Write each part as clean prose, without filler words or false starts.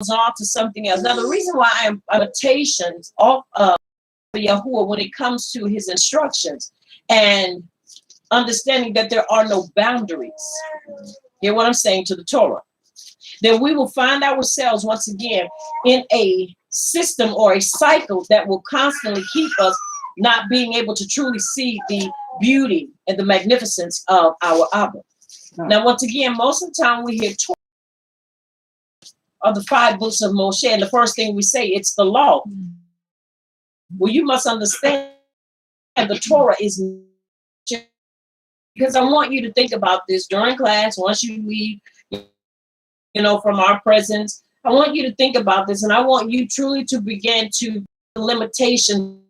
on to something else. Now, the reason why I am limitations of Yahuwah when it comes to his instructions and understanding that there are no boundaries. Hear what I'm saying to the Torah. Then we will find ourselves once again in a system or a cycle that will constantly keep us not being able to truly see the beauty and the magnificence of our Abba. Now, once again, most of the time we hear Torah of the 5 books of Moshe, and the first thing we say, it's the law. Well, you must understand the Torah is, because I want you to think about this during class, once you leave, from our presence. I want you to think about this, and I want you truly to begin to the limitations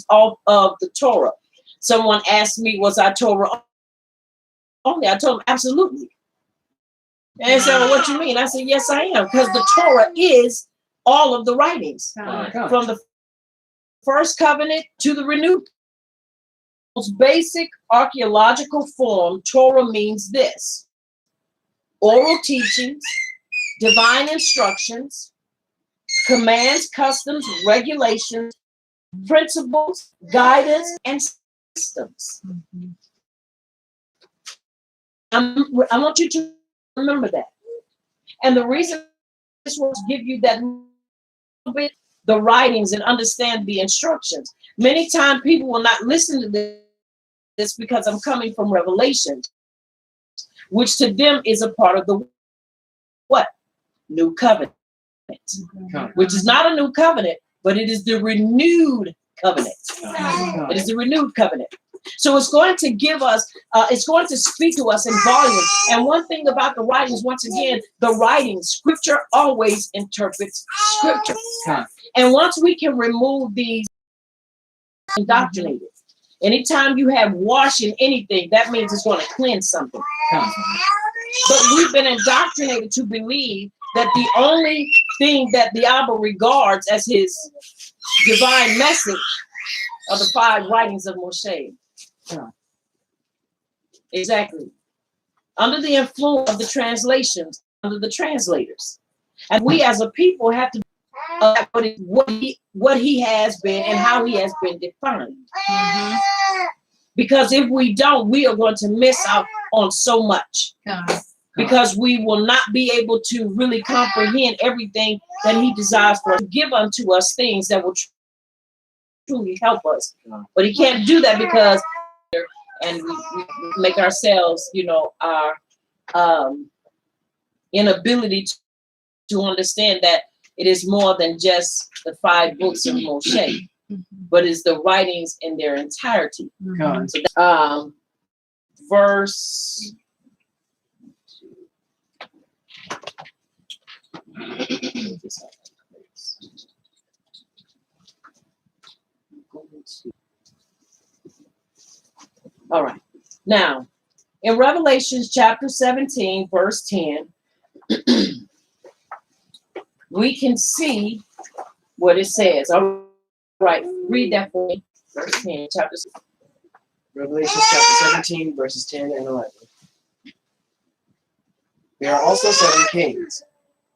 of the Torah. Someone asked me, was I Torah only? I told them, absolutely. And they said, well, what do you mean? I said, yes, I am, because the Torah is all of the writings, from the first covenant to the renewed. Most basic archaeological form, Torah means this: oral teachings, divine instructions, commands, customs, regulations, principles, guidance, and systems. I want you to remember that. And the reason this will give you that little bit, the writings, and understand the instructions. Many times people will not listen to this because I'm coming from Revelation, which to them is a part of the what? New covenant. Which is not a new covenant, but it is the renewed covenant. It is the renewed covenant. So it's going to give us, it's going to speak to us in volume. And one thing about the writings, once again, the writings, scripture always interprets scripture. And once we can remove these indoctrinated, anytime you have washing anything, that means it's going to cleanse something. But we've been indoctrinated to believe that the only thing that the Abba regards as his divine message are the 5 writings of Moshe. Exactly. Under the influence of the translations, under the translators. And we as a people have to what he has been and how he has been defined. Because if we don't, we are going to miss out on so much. Because we will not be able to really comprehend everything that he desires for us to give unto us, things that will truly help us. But he can't do that because and we make ourselves, our inability to understand that it is more than just the 5 books of Moshe, but it's the writings in their entirety. So, verse. All right. Now, in Revelation chapter 17, verse 10, we can see what it says. All right. Read that for me. Verse 10, chapter 17. Revelation chapter 17, verses 10 and 11. There are also 7 kings.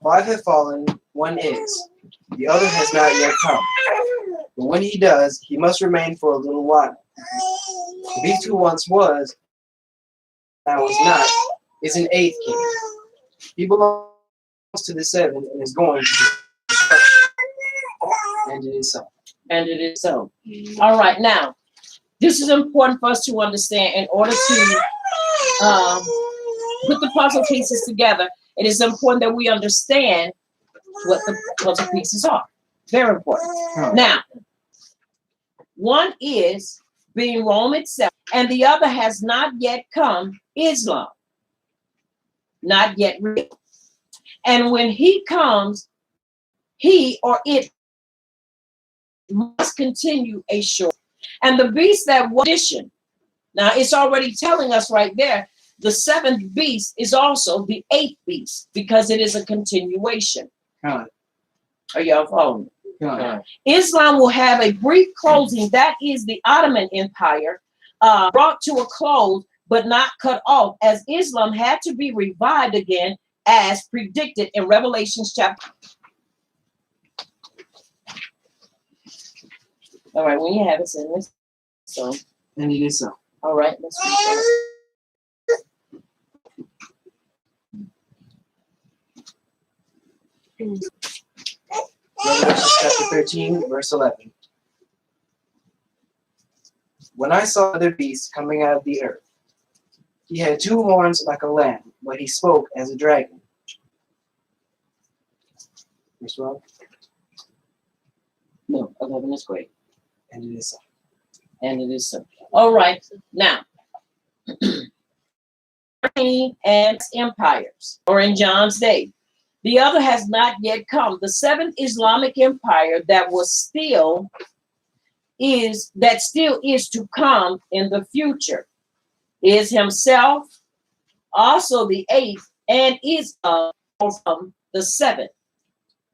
5 have fallen, 1 is. The other has not yet come. But when he does, he must remain for a little while. The beast who once was, now is not, is an 8th king. He belongs to the 7 and is going to destruction. And it is so. And it is so. All right. Now, this is important for us to understand in order to put the puzzle pieces together. It is important that we understand what the puzzle pieces are. Very important. Now, one is being Rome itself, and the other has not yet come, Islam. Not yet real. And when he comes, he or it must continue a short. And the beast that was addition. Now, it's already telling us right there, the 7th beast is also the 8th beast because it is a continuation. Are y'all following? Islam will have a brief closing. That is the Ottoman Empire brought to a close, but not cut off, as Islam had to be revived again, as predicted in Revelation chapter. All right, when you have it, send this. So, And it is so. all right, let's read that. Revelation chapter 13, verse 11. When I saw the beast coming out of the earth, he had two horns like a lamb, but he spoke as a dragon. Verse 12. No, 11 is great. And it is so. And it is so. All right, now, and empires, or in John's day. The other has not yet come. The seventh Islamic empire that still is to come in the future is himself, also the eighth, and is of the seventh.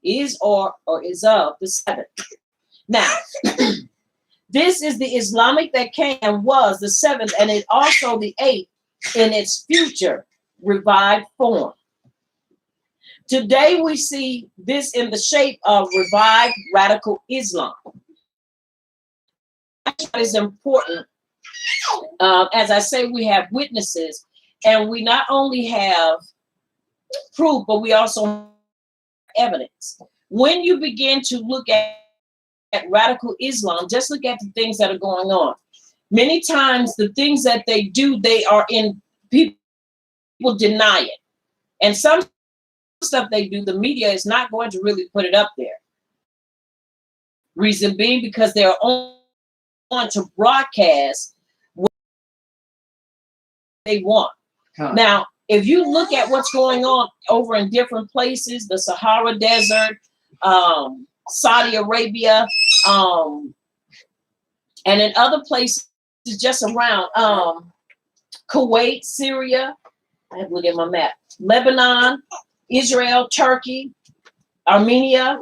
Is or is of the seventh. Now, this is the Islamic that came and was the seventh, and it also the eighth in its future revived form. Today we see this in the shape of revived radical Islam. That is important. As I say, we have witnesses, and we not only have proof, but we also have evidence. When you begin to look at radical Islam, just look at the things that are going on. Many times the things that they do, they are in, people deny it. And some stuff they do, the media is not going to really put it up there. Reason being because they're on to broadcast what they want. Now, if you look at what's going on over in different places, the Sahara Desert, Saudi Arabia, and in other places just around Kuwait, Syria, I have to look at my map, Lebanon, Israel, Turkey, Armenia,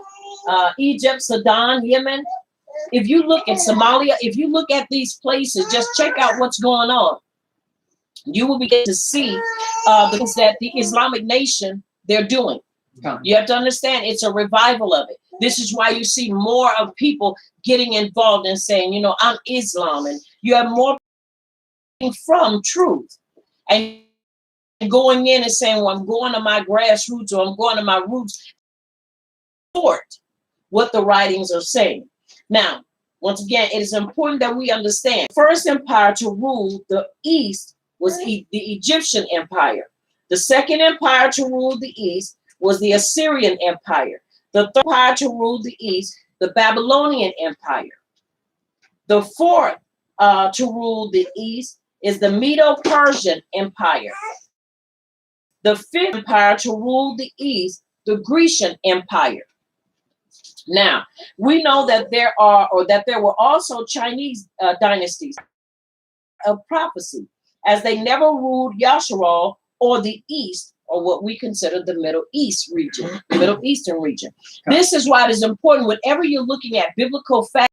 Egypt, Sudan, Yemen. If you look at Somalia, if you look at these places, just check out what's going on. You will begin to see the things that the Islamic nation, they're doing. You have to understand, it's a revival of it. This is why you see more of people getting involved and saying, you know, I'm Islam, and you have more from truth. And going in and saying, well, I'm going to my grassroots, or I'm going to my roots, support what the writings are saying. Now, once again, it is important that we understand. First empire to rule the East was the Egyptian Empire. The second empire to rule the East was the Assyrian Empire. The third empire to rule the East, the Babylonian Empire. The fourth to rule the East is the Medo-Persian Empire. The fifth empire to rule the East, the Grecian Empire. Now, we know that there were also Chinese dynasties of prophecy, as they never ruled Yasharal or the East, or what we consider the Middle East region, the Middle Eastern region. This is why it is important whenever you're looking at biblical facts,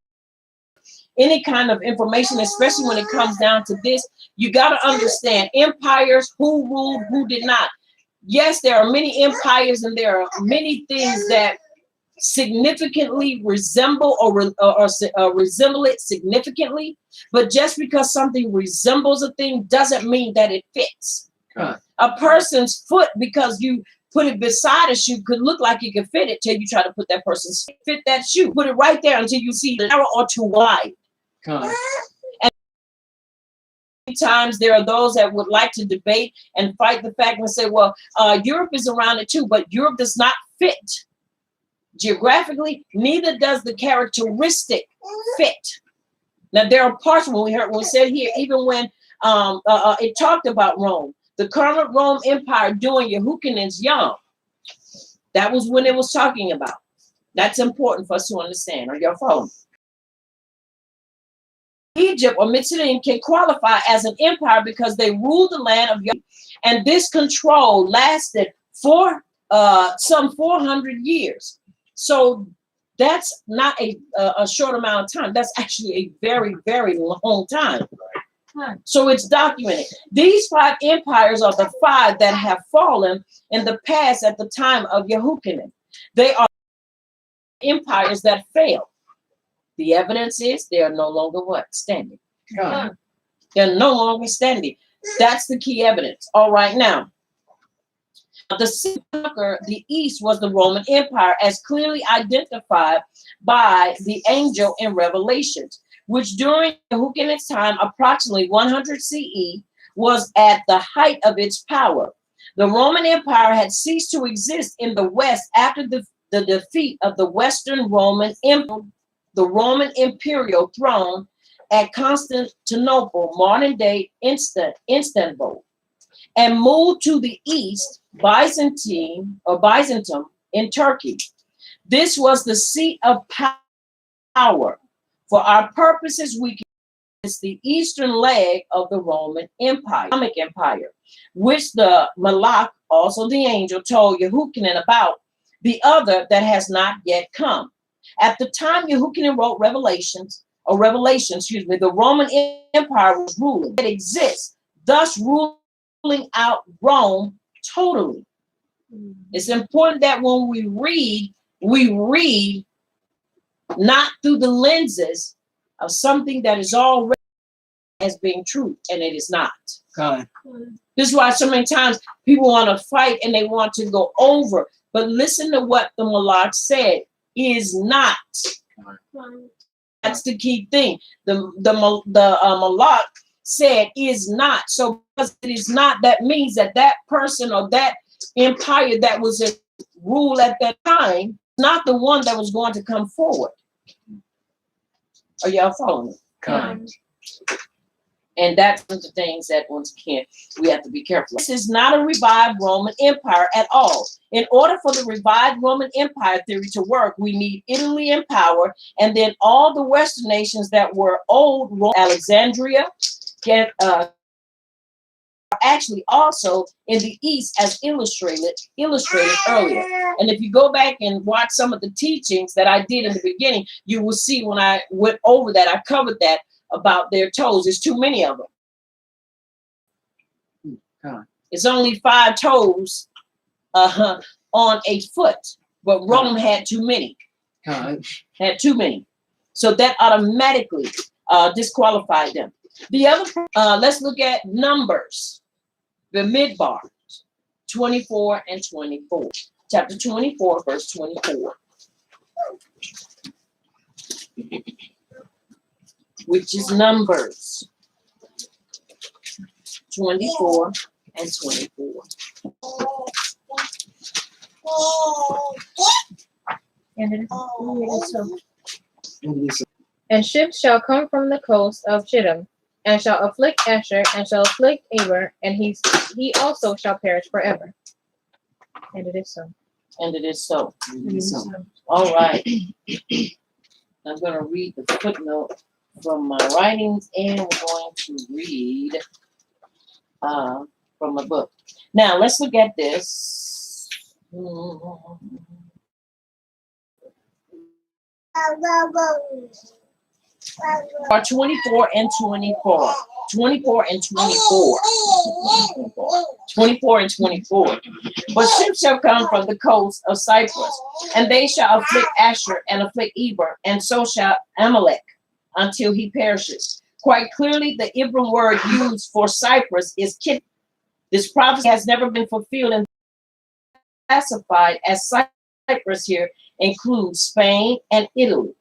any kind of information, especially when it comes down to this, you got to understand empires, who ruled, who did not. Yes, there are many empires, and there are many things that significantly resemble or resemble it significantly, but just because something resembles a thing doesn't mean that it fits. A person's foot, because you put it beside a shoe, could look like it could fit it till you try to put that person's fit that shoe. Put it right there until you see narrow or too wide. And times there are those that would like to debate and fight the fact and say, well, Europe is around it too, but Europe does not fit geographically, neither does the characteristic fit. Now, there are parts when we said here, even when it talked about Rome, the current Rome Empire during Yehoiachin's young, that was when it was talking about. That's important for us to understand. Are y'all following? Egypt or Mitzrayim can qualify as an empire because they ruled the land of Yehoiachin, and this control lasted for some 400 years. So that's not a short amount of time. That's actually a very, very long time. So it's documented. These 5 empires are the 5 that have fallen in the past at the time of Yehoiachin. They are empires that failed. The evidence is they are no longer what? Standing. God. They're no longer standing. That's the key evidence. All right, now. The East was the Roman Empire, as clearly identified by the angel in Revelations, which during Yehoiakim's time, approximately 100 CE, was at the height of its power. The Roman Empire had ceased to exist in the West after the defeat of the Western Roman Empire, the Roman imperial throne at Constantinople, modern-day Istanbul, and moved to the east, Byzantium in Turkey. This was the seat of power. For our purposes, we can it's the eastern leg of the Roman Empire, Islamic Empire, which the Malach, also the angel, told Yehoiakim about, the other that has not yet come. At the time Yehoiakim wrote Revelation, the Roman Empire was ruling. It exists, thus ruling out Rome totally. It's important that when we read not through the lenses of something that is already as being true, and it is not. God. This is why so many times people want to fight and they want to go over. But listen to what the Malach said, is not. That's the key thing. The Malach said is not. So because it is not, that means that that person or that empire that was in rule at that time, not the one that was going to come forward. Are y'all following me? God. And that's one of the things that, once again, we have to be careful. This is not a revived Roman Empire at all. In order for the revived Roman Empire theory to work, we need Italy in power, and then all the Western nations that were old Rome, Alexandria, actually also in the East, as illustrated earlier. And if you go back and watch some of the teachings that I did in the beginning, you will see when I went over that, I covered that about their toes. There's too many of them. It's only 5 toes on a foot, but Rome had too many. Had too many. So that automatically disqualified them. The other, let's look at Numbers, the midbar, 24 and 24. Chapter 24, verse 24. Which is Numbers 24 and 24. And ships shall come from the coast of Chittim, and shall afflict Asher, and shall afflict Aber, and he also shall perish forever. And it is so. And it is so. All right. I'm going to read the footnote from my writings, and we're going to read from a book. Now, let's look at this. Are 24 and 24. 24 and 24. 24 and 24. But ships shall come from the coast of Cyprus, and they shall afflict Asher and afflict Eber, and so shall Amalek, until he perishes. Quite clearly, the Hebrew word used for Cyprus is Kittim. This prophecy has never been fulfilled, and classified as Cyprus here includes Spain and Italy.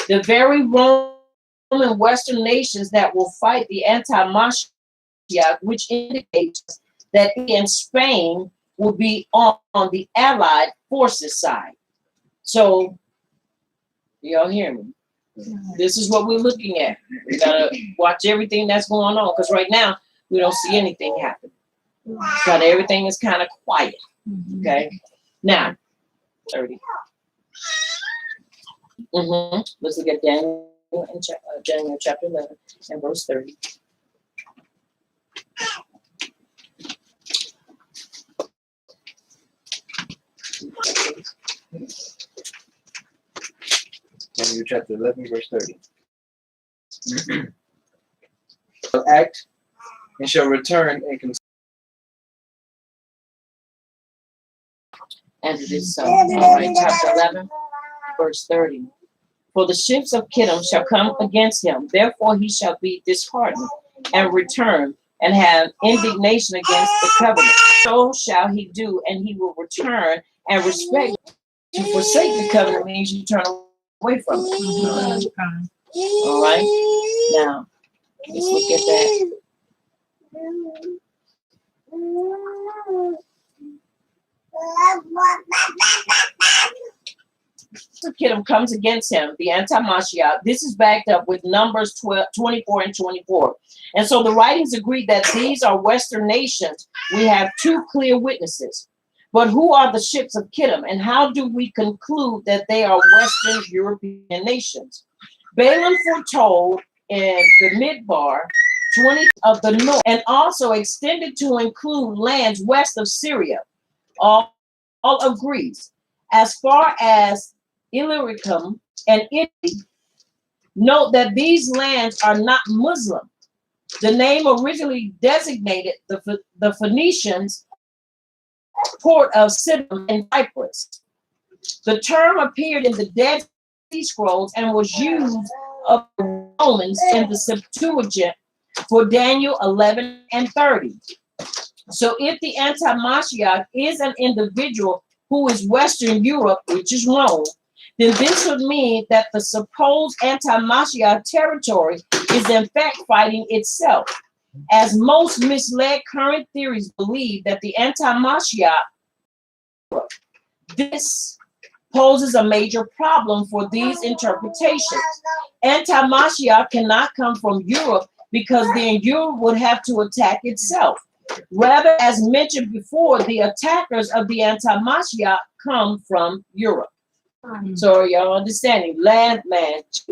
The very Roman Western nations that will fight the Anti-MaShiach, which indicates that in Spain will be on the Allied forces side. So, y'all hear me? This is what we're looking at. We gotta watch everything that's going on, because right now we don't see anything happen. But everything is kind of quiet. Okay. Now, 30. Let's look at Daniel chapter 11 and verse 30. Daniel chapter 11, verse 30. Shall act and shall return and And it is so. All right, chapter 11, verse 30. For the ships of Kittim shall come against him. Therefore he shall be disheartened and return and have indignation against the covenant. So shall he do, and he will return and respect. To forsake the covenant means you turn away from it. All right. Now, let's look at that. Kittim comes against him, the Anti-MaShiach. This is backed up with Numbers 24 and 24. And so the writings agree that these are Western nations. We have two clear witnesses. But who are the ships of Kittim, and how do we conclude that they are Western European nations? Balaam foretold in the Midbar 20 of the north, and also extended to include lands west of Syria, all of Greece, as far as Illyricum and Italy. Note that these lands are not Muslim. The name originally designated the Phoenicians port of Sidon in Cyprus. The term appeared in the Dead Sea Scrolls and was used of the Romans in the Septuagint for Daniel 11 and 30. So if the Anti-MaShiach is an individual who is Western Europe, which is Rome, then this would mean that the supposed Anti-MaShiach territory is in fact fighting itself, as most misled current theories believe that the Anti-MaShiach. This poses a major problem for these interpretations. Anti-MaShiach cannot come from Europe because then Europe would have to attack itself. Rather, as mentioned before, the attackers of the Anti-MaShiach come from Europe. So y'all understanding, land,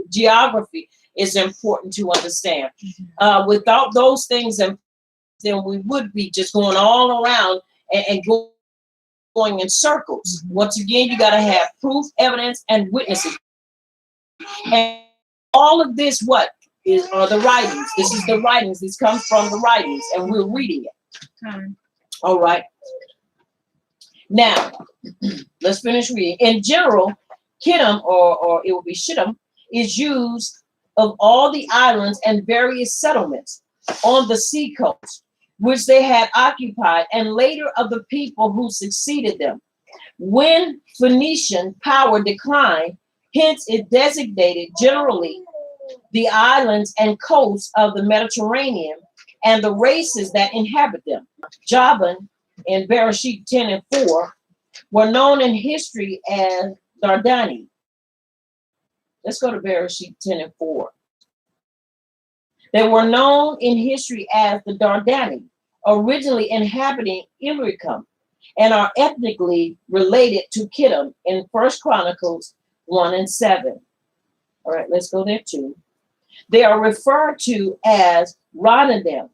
geography is important to understand. Without those things, then we would be just going all around and going in circles. Once again, you got to have proof, evidence, and witnesses. And all of this, are the writings? This is the writings. This comes from the writings, and we're reading it. All right. Now, let's finish reading. In general, Kittim, or it will be Shittim, is used of all the islands and various settlements on the sea coast, which they had occupied, and later of the people who succeeded them. When Phoenician power declined, hence it designated generally the islands and coasts of the Mediterranean and the races that inhabit them. Javan in Bereshit 10 and 4 were known in history as Dardani. Let's go to Bereshit 10 and 4. They were known in history as the Dardani, originally inhabiting Illyricum, and are ethnically related to Kittim in 1 Chronicles 1 and 7. All right, let's go there too. They are referred to as Rodanim.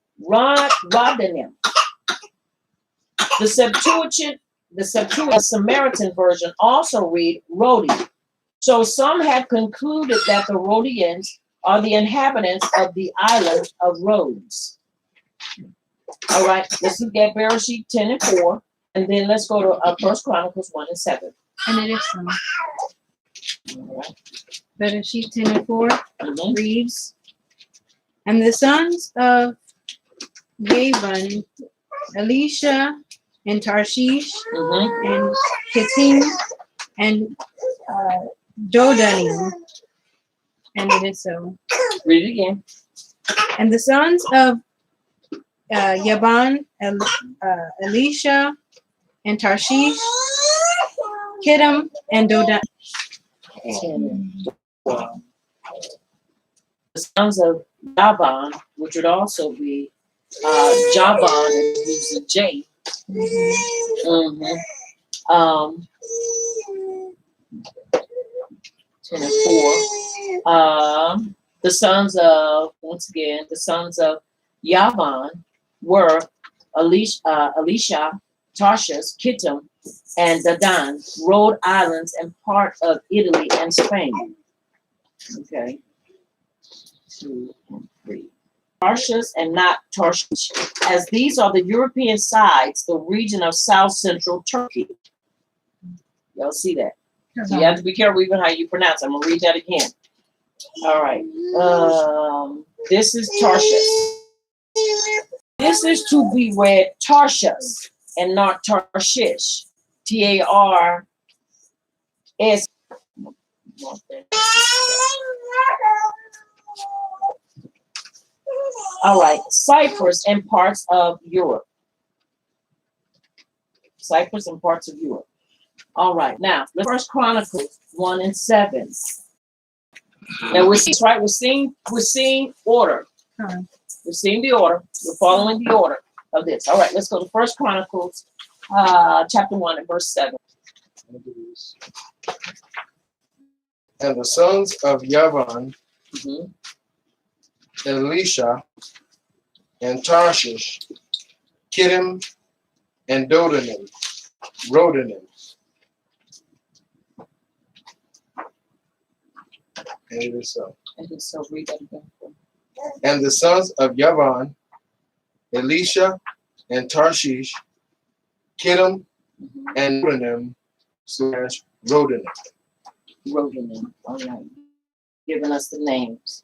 The Septuagint Samaritan version also read Rodi. So some have concluded that the Rhodians are the inhabitants of the island of Rhodes. All right, let's look at Bereshit 10 and 4, and then let's go to 1 Chronicles 1 and 7. And it is so. All right. Bereshit 10 and 4 reads, and the sons of Javan, Elisha, and Tarshish, and Kittim, and Dodanim. And it is so. Read it again. And the sons of Yaban, Elisha, and Tarshish, Kittim, and Dodanim. The sons of Javan, which would also be Javan, and use a J. 10 and 4. The sons of, once again, the sons of Yavan were Elisha, Tarshish, Kittim, and Dadan, Rhode Islands, and part of Italy and Spain. Okay. 2 and 3. Tarshish and not Tarshish, as these are the European sides, the region of South Central Turkey. Y'all see that? So you have to be careful even how you pronounce it. I'm gonna read that again. All right. This is Tarshish. This is to be read Tarshish and not Tarshish. T-A-R-S. All right. Cyprus and parts of Europe. Cyprus and parts of Europe. All right. Now, First Chronicles 1 and 7. Now we're seeing, right? We're seeing order. We're seeing the order. We're following the order of this. All right, let's go to First Chronicles, chapter 1 and verse 7. And the sons of Yavan, Elisha, and Tarshish, Kittim, and Rodanim. And it is so. And so read that again. And the sons of Yavan, Elisha, and Tarshish, Kittim, and Rodanim. Rodanim. All right. Giving us the names.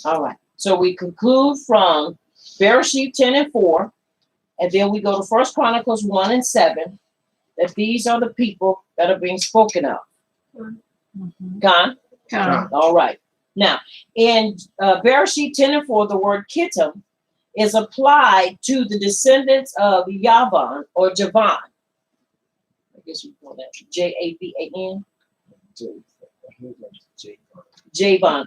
All right. So we conclude from Bereshit 10 and 4, and then we go to First Chronicles 1 and 7, that these are the people that are being spoken of. Gone? All right. Now, in Bereshit 10 and 4, the word Kittim is applied to the descendants of Yavan or Javan. I guess you call that Javan. Javan.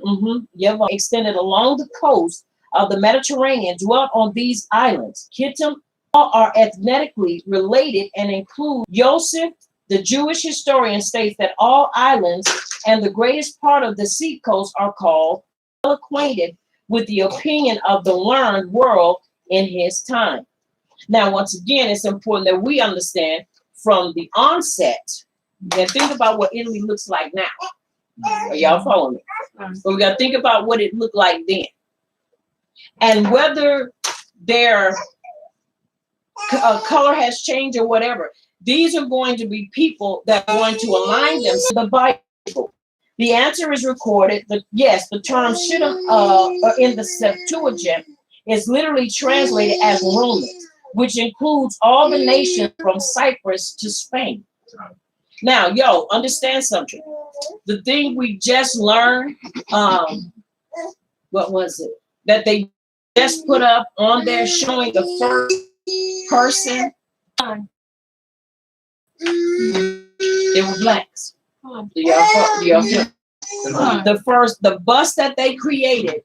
Yavan extended along the coast of the Mediterranean, dwelt on these islands. Kittim are ethnically related and include Yosef. The Jewish historian states that all islands and the greatest part of the seacoast are called, well acquainted with the opinion of the learned world in his time. Now, once again, it's important that we understand from the onset, and think about what Italy looks like now. Are y'all following me? But we got to think about what it looked like then. And whether their color has changed or whatever, these are going to be people that are going to align themselves to the Bible. The answer is recorded. Yes, the term should have in the Septuagint is literally translated as Roman, which includes all the nations from Cyprus to Spain. Now, understand something. The thing we just learned, what was it? That they just put up on there showing the first person. They were blacks. The bust that they created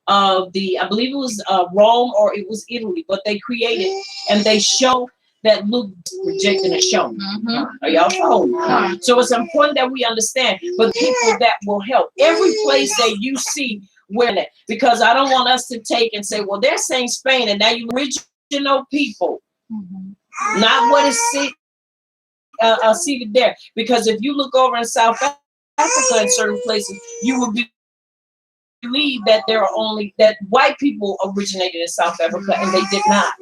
of I believe it was Rome or it was Italy, but they created and they show that Luke rejecting a show. Are y'all following? So it's important that we understand, but people that will help every place that you see where that, because I don't want us to take and say, well, they're saying Spain, and now you original people, not what is seated there. Because if you look over in South Africa in certain places, you will believe that there are only that white people originated in South Africa, and they did not.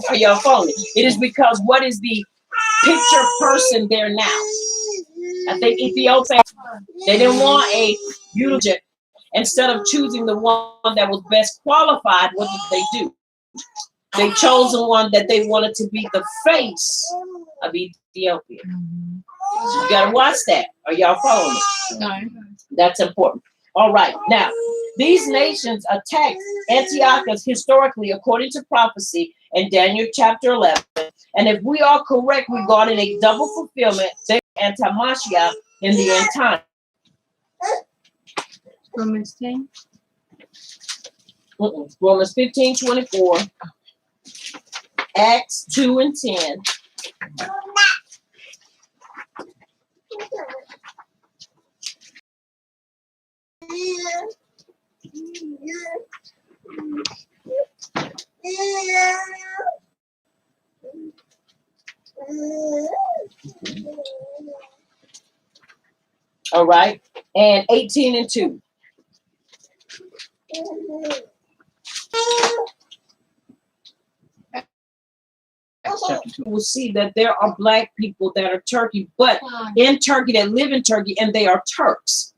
Are y'all following? It is because what is the picture person there now? I think Ethiopia, they didn't want a beautiful. Instead of choosing the one that was best qualified, what did they do? They chose the one that they wanted to be the face of Ethiopia. So you gotta watch that. Are y'all following me? No. That's important. All right. Now, these nations attacked Antiochus historically according to prophecy in Daniel chapter 11. And if we are correct regarding a double fulfillment, they Anti-MaShiach in the end time. Romans 10. Romans 15:24. Acts 2 and 10. All right. And 18 and 2. You will see that there are black people that are Turkey, but in Turkey that live in Turkey, and they are Turks,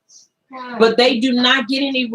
but they do not get any